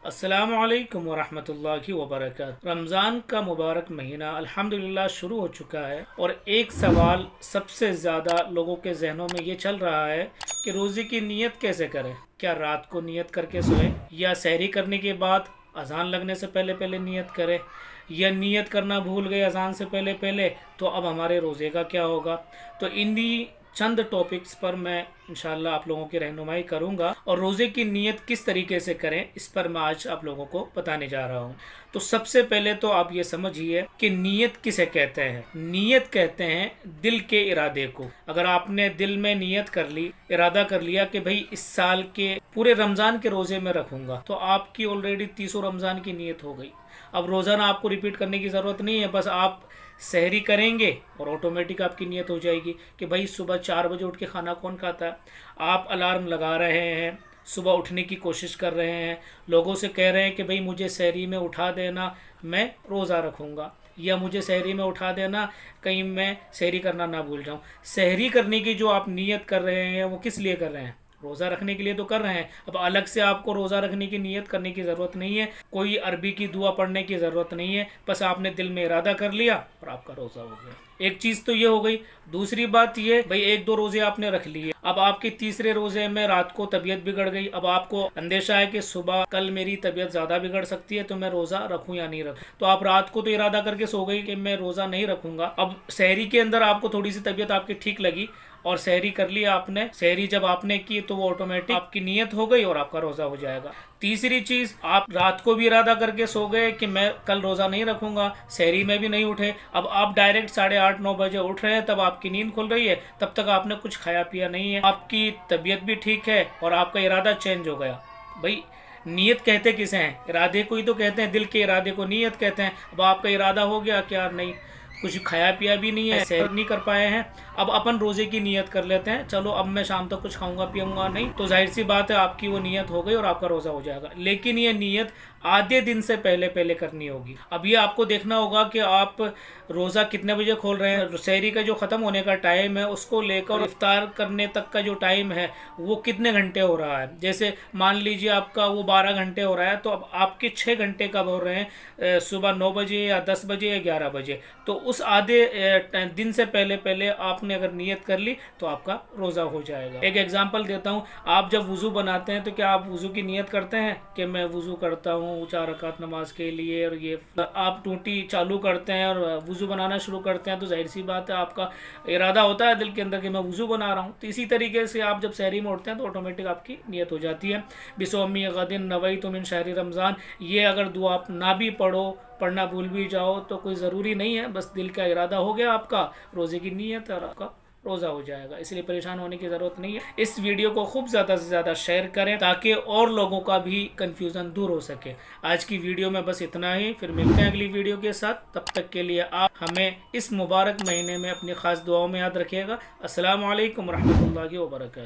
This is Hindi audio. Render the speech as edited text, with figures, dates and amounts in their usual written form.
अस्सलामु अलैकुम वरहमतुल्लाहि वबरकातुहू। रमज़ान का मुबारक महीना अल्हम्दुलिल्लाह शुरू हो चुका है और एक सवाल सबसे ज़्यादा लोगों के जहनों में ये चल रहा है कि रोज़े की नीयत कैसे करें। क्या रात को नीयत करके सोएं या सहरी करने के बाद अजान लगने से पहले पहले नीयत करें, या नीयत करना भूल गए अजान से पहले पहले तो अब हमारे रोज़े का क्या होगा। तो इन्हीं चंद टॉपिक्स पर मैं इंशाल्लाह आप लोगों की रहनुमाई करूंगा और रोज़े की नीयत किस तरीके से करें इस पर मैं आज आप लोगों को बताने जा रहा हूं। तो सबसे पहले तो आप ये समझिए कि नीयत किसे कहते हैं। नीयत कहते हैं दिल के इरादे को। अगर आपने दिल में नीयत कर ली, इरादा कर लिया कि भाई इस साल के पूरे रमज़ान के रोज़े में रखूंगा, तो आपकी ऑलरेडी 30 रमज़ान की नीयत हो गई। अब रोज़ाना आपको रिपीट करने की ज़रूरत नहीं है, बस आप सहरी करेंगे और ऑटोमेटिक आपकी नीयत हो जाएगी कि भाई सुबह 4 बजे उठ के खाना कौन खाता है। आप अलार्म लगा रहे हैं, सुबह उठने की कोशिश कर रहे हैं, लोगों से कह रहे हैं कि भाई मुझे सहरी में उठा देना, मैं रोज़ा रखूँगा, या मुझे सहरी में उठा देना, कहीं मैं सहरी करना ना भूल जाऊँ। सहरी करने की जो आप नीयत कर रहे हैं वो किस लिए कर रहे हैं? रोज़ा रखने के लिए तो कर रहे हैं। अब अलग से आपको रोज़ा रखने की नीयत करने की ज़रूरत नहीं है, कोई अरबी की दुआ पढ़ने की ज़रूरत नहीं है, बस आपने दिल में इरादा कर लिया और आपका रोज़ा हो गया। एक चीज़ तो ये हो गई। दूसरी बात ये, भाई 1-2 रोज़े आपने रख लिए, अब आपके तीसरे रोज़े में रात को तबीयत बिगड़ गई, अब आपको अंदेशा है कि सुबह कल मेरी तबीयत ज़्यादा बिगड़ सकती है, तो मैं रोज़ा रखूँ या नहीं रखूँ। तो आप रात को तो इरादा करके सो गई कि मैं रोज़ा नहीं रखूँगा। अब सहरी के अंदर आपको थोड़ी सी तबीयत आपकी ठीक लगी और सहरी कर लिया आपने। सहरी जब आपने की तो वो ऑटोमेटिक आपकी नीयत हो गई और आपका रोज़ा हो जाएगा। तीसरी चीज़, आप रात को भी इरादा करके सो गए कि मैं कल रोज़ा नहीं रखूँगा, सहरी में भी नहीं उठे, अब आप डायरेक्ट 8:30-9 बजे उठ रहे हैं, तब आपकी नींद खुल रही है, तब तक आपने कुछ खाया पिया नहीं है, आपकी तबीयत भी ठीक है और आपका इरादा चेंज हो गया। भाई नीयत कहते किसे हैं? इरादे को ही तो कहते हैं, दिल के इरादे को नीयत कहते हैं। अब आपका इरादा हो गया क्या? नहीं, कुछ खाया पिया भी नहीं है, सहर नहीं कर पाए हैं, अब अपन रोज़े की नीयत कर लेते हैं, चलो अब मैं शाम तक कुछ खाऊंगा पीऊंगा नहीं, तो जाहिर सी बात है आपकी वो नीयत हो गई और आपका रोज़ा हो जाएगा। लेकिन ये नीयत आधे दिन से पहले पहले करनी होगी। अब ये आपको देखना होगा कि आप रोज़ा कितने बजे खोल रहे हैं, सहरी का जो ख़त्म होने का टाइम है उसको लेकर इफ्तार करने तक का जो टाइम है वो कितने घंटे हो रहा है। जैसे मान लीजिए आपका वो 12 घंटे हो रहा है, तो अब आपके 6 घंटे कब हो रहे हैं? सुबह 9 बजे या 10 बजे या 11 बजे। तो उस आधे दिन से पहले पहले आपने अगर नीयत कर ली तो आपका रोज़ा हो जाएगा। एक एग्जांपल देता हूँ, आप जब वज़ू बनाते हैं तो क्या आप वज़ू की नीयत करते हैं कि मैं वज़ू करता हूँ 4 रकात नमाज के लिए, और ये आप टूटी चालू करते हैं और वज़ू बनाना शुरू करते हैं, तो जाहिर सी बात है आपका इरादा होता है दिल के अंदर कि मैं वज़ू बना रहा हूँ। तो इसी तरीके से आप जब सहरी में उठते हैं तो ऑटोमेटिक आपकी नीयत हो जाती है। बिसौमी गदिन नवैतु मिन शहरी रमज़ान, ये अगर दुआ आप ना भी पढ़ना भूल भी जाओ तो कोई ज़रूरी नहीं है, बस दिल का इरादा हो गया आपका, रोज़े की नीयत और आपका रोज़ा हो जाएगा। इसलिए परेशान होने की ज़रूरत नहीं है। इस वीडियो को खूब ज़्यादा से ज़्यादा शेयर करें ताकि और लोगों का भी कन्फ्यूज़न दूर हो सके। आज की वीडियो में बस इतना ही, फिर मिलते हैं अगली वीडियो के साथ। तब तक के लिए आप हमें इस मुबारक महीने में अपनी ख़ास दुआओं में याद रखिएगा। अस्सलामु अलैकुम रहमतुल्लाहि व बरकातुहू।